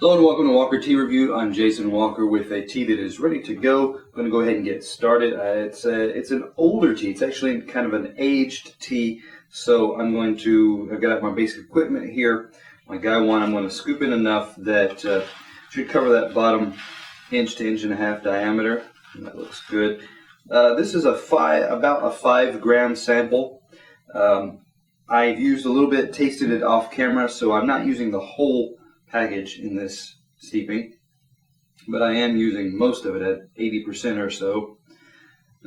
Hello and welcome to Walker Tea Review. I'm Jason Walker with a tea that is ready to go. I'm going to go ahead and get started. It's an older tea. It's actually kind of an aged tea. So I've got my basic equipment here. My guy one, I'm going to scoop in enough that should cover that bottom inch to inch and a half diameter. And that looks good. This is about a 5 gram sample. I've used a little bit, tasted it off camera, so I'm not using the whole package in this steeping, but I am using most of it at 80% or so.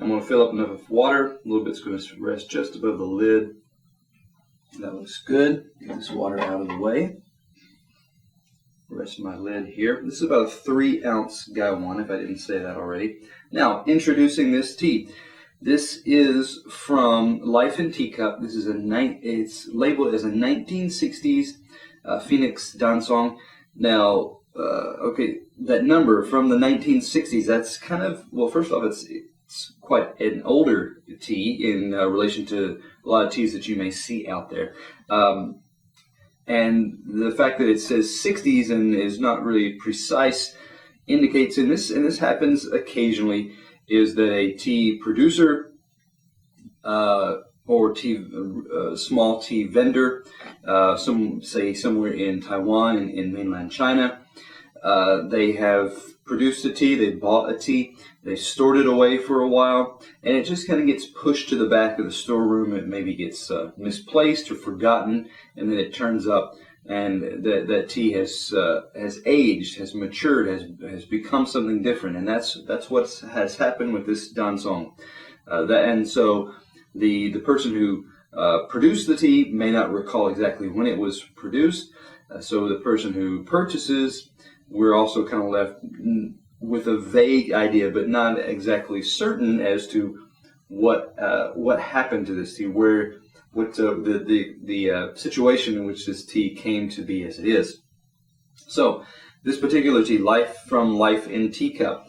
I'm going to fill up enough of water. A little bit's going to rest just above the lid. That looks good. Get this water out of the way. The rest of my lid here. This is about a 3-ounce gallon, if I didn't say that already. Now, introducing this tea. This is from LifeInTeacup. This is it's labeled as a 1960s PhoenixDanCong. Now, okay, that number from the 1960s, that's kind of, well, first off, it's quite an older tea in relation to a lot of teas that you may see out there. And the fact that it says 60s and is not really precise indicates, and this happens occasionally, is that a tea producer or small tea vendor, some say somewhere in Taiwan and in mainland China, they have produced a tea, they bought a tea, they stored it away for a while, and it just kind of gets pushed to the back of the storeroom. It maybe gets misplaced or forgotten, and then it turns up, and that tea has aged, has matured, has become something different, and that's what has happened with this Dancong. And so the person who produced the tea may not recall exactly when it was produced. So the person who purchases, we're also kind of left with a vague idea, but not exactly certain as to what happened to this tea, the situation in which this tea came to be as it is. So this particular tea, from LifeInTeacup,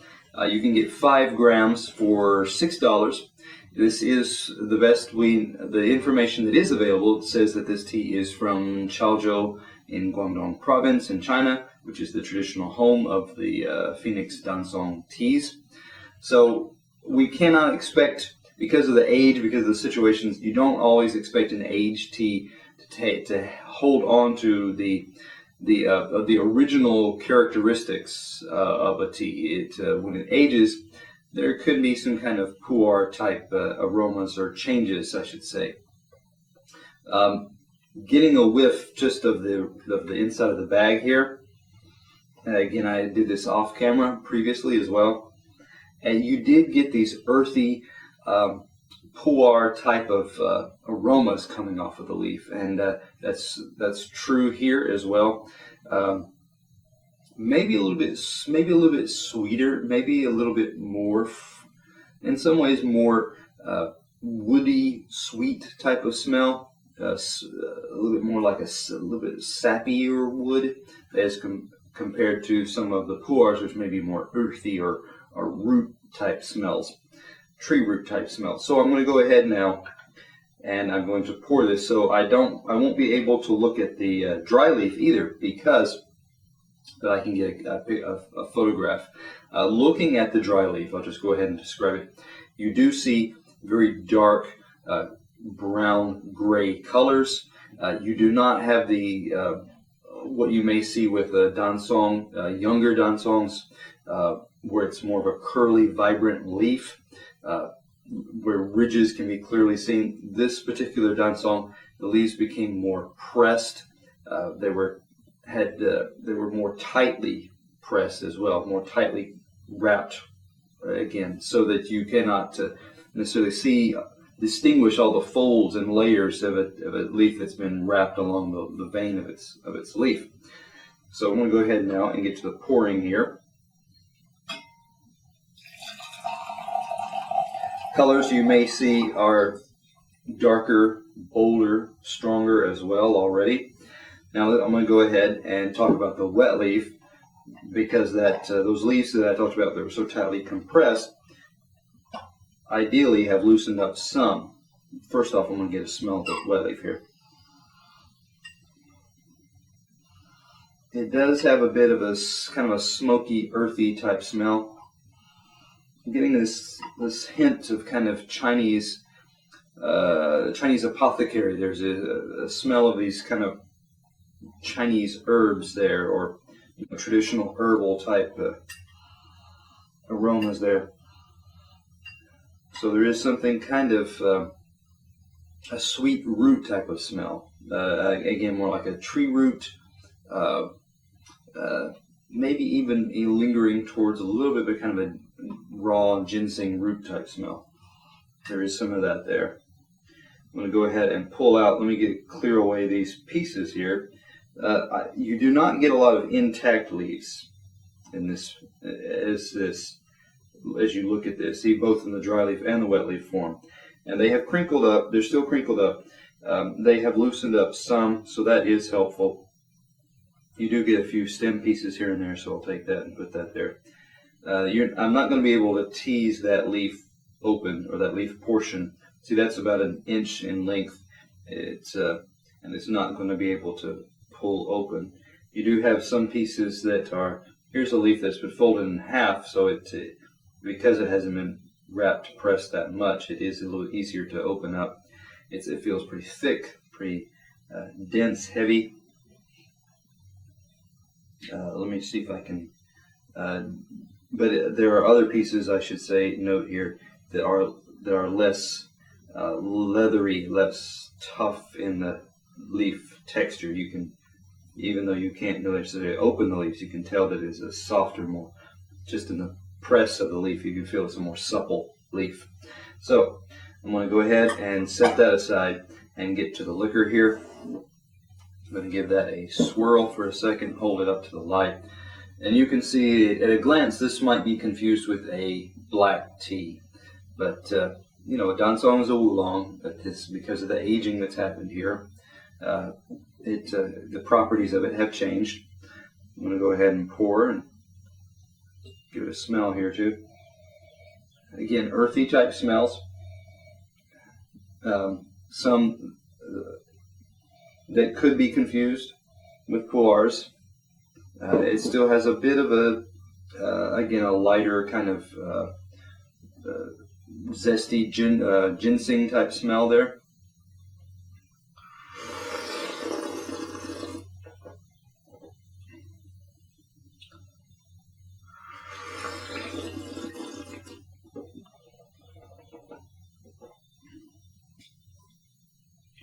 you can get 5 grams for $6. This is the best the information that is available says that this tea is from Chaozhou in Guangdong province in China, which is the traditional home of the PhoenixDanCong teas. So we cannot expect, because of the age, because of the situations, you don't always expect an aged tea to hold on to the original characteristics of a tea. When it ages, there could be some kind of pu'er type aromas or changes, I should say. Getting a whiff just of the inside of the bag here. Again, I did this off camera previously as well, and you did get these earthy pu'er type of aromas coming off of the leaf, and that's true here as well. Maybe a little bit sweeter, maybe a little bit more, in some ways more woody, sweet type of smell. A little bit more like a little bit sappier wood as compared to some of the pu'ers, which may be more earthy or root type smells, tree root type smells. So I'm going to go ahead now, and I'm going to pour this. So I won't be able to look at the dry leaf either, because that I can get a photograph. Looking at the dry leaf, I'll just go ahead and describe it. You do see very dark brown gray colors. You do not have the what you may see with a Dancong, younger Dancongs, where it's more of a curly, vibrant leaf, where ridges can be clearly seen. This particular Dancong, the leaves became more pressed. They were more tightly pressed as well, more tightly wrapped again, so that you cannot necessarily distinguish all the folds and layers of a leaf that's been wrapped along the vein of its leaf. So I'm going to go ahead now and get to the pouring here. Colors you may see are darker, bolder, stronger as well already. Now I'm going to go ahead and talk about the wet leaf, because those leaves that I talked about that were so tightly compressed ideally have loosened up some. First off, I'm going to get a smell of the wet leaf here. It does have a bit of a kind of a smoky, earthy type smell. I'm getting this hint of kind of Chinese apothecary. There's a smell of these kind of Chinese herbs there, or traditional herbal type aromas there. So there is something kind of a sweet root type of smell. Again, more like a tree root. Maybe even lingering towards a little bit of kind of a raw ginseng root type smell. There is some of that there. I'm going to go ahead and pull out. Let me clear away these pieces here. You do not get a lot of intact leaves in this, as you look at this. See, both in the dry leaf and the wet leaf form, and they have crinkled up. They're still crinkled up. They have loosened up some, so that is helpful. You do get a few stem pieces here and there, so I'll take that and put that there. I'm not going to be able to tease that leaf open, or that leaf portion. See, that's about 1 inch in length. And it's not going to be able to pull open. You do have some pieces that are, here's a leaf that's been folded in half, so because it hasn't been wrapped, pressed that much, it is a little easier to open up. It feels pretty thick, pretty dense, heavy. Let me see if I can, but there are other pieces, I should say, note here, that are less leathery, less tough in the leaf texture. You can, even though you can't necessarily open the leaves, you can tell that it's a softer, more, just in the press of the leaf, you can feel it's a more supple leaf. So I'm going to go ahead and set that aside and get to the liquor here. I'm going to give that a swirl for a second, hold it up to the light, and you can see at a glance this might be confused with a black tea, but a dancong is a oolong, but this, because of the aging that's happened here, the properties of it have changed. I'm going to go ahead and pour and give it a smell here too. Again, earthy type smells. Some that could be confused with pu'ers. It still has a bit of again, a lighter kind of zesty ginseng type smell there.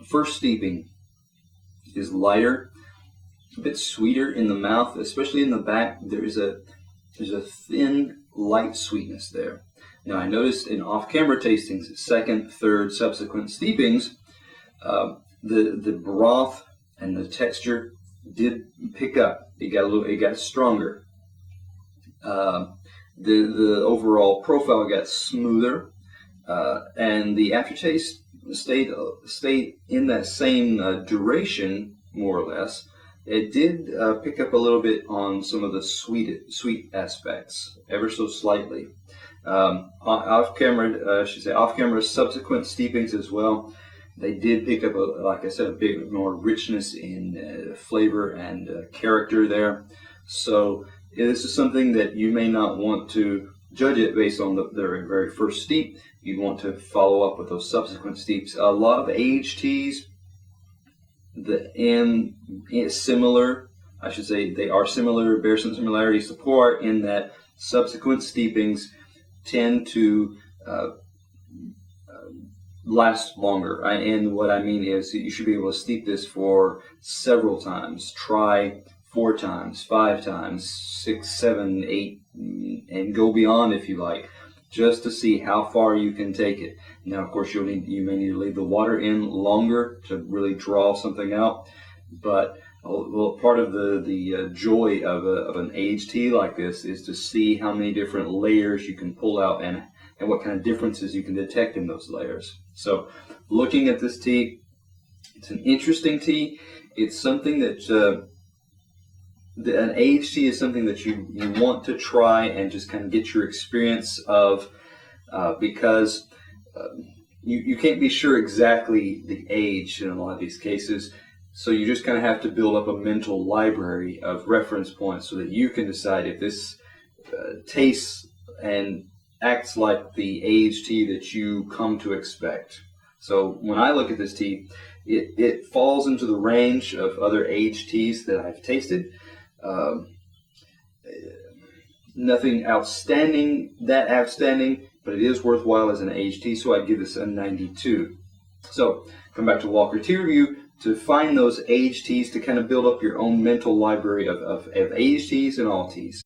First steeping is lighter, a bit sweeter in the mouth, especially in the back. There's a thin, light sweetness there. Now, I noticed in off-camera tastings, second, third, subsequent steepings, the broth and the texture did pick up. It got stronger. The overall profile got smoother, and the aftertaste stayed in that same duration, more or less. It did pick up a little bit on some of the sweet aspects, ever so slightly. Off-camera subsequent steepings as well, they did pick up, like I said, a bit more richness in flavor and character there. So this is something that you may not want to judge it based on the very first steep. You want to follow up with those subsequent steeps. A lot of aged teas, similar, I should say, they are similar, bear some similarities to pu'er in that subsequent steepings tend to last longer. And what I mean is that you should be able to steep this for several times. Try 4 times, 5 times, 6, 7, 8, and go beyond if you like, just to see how far you can take it. Now, of course, you may need to leave the water in longer to really draw something out. But part of the joy of an aged tea like this is to see how many different layers you can pull out and what kind of differences you can detect in those layers. So, looking at this tea, it's an interesting tea. It's something that an aged tea is something that you want to try and just kind of get your experience of, because you can't be sure exactly the age in a lot of these cases. So you just kind of have to build up a mental library of reference points so that you can decide if this tastes and acts like the aged tea that you come to expect. So when I look at this tea, it falls into the range of other aged teas that I've tasted. Nothing outstanding, but it is worthwhile as an aged tea, so I'd give this a 92. So come back to Walker Tea Review to find those aged teas to kind of build up your own mental library of aged teas and all teas.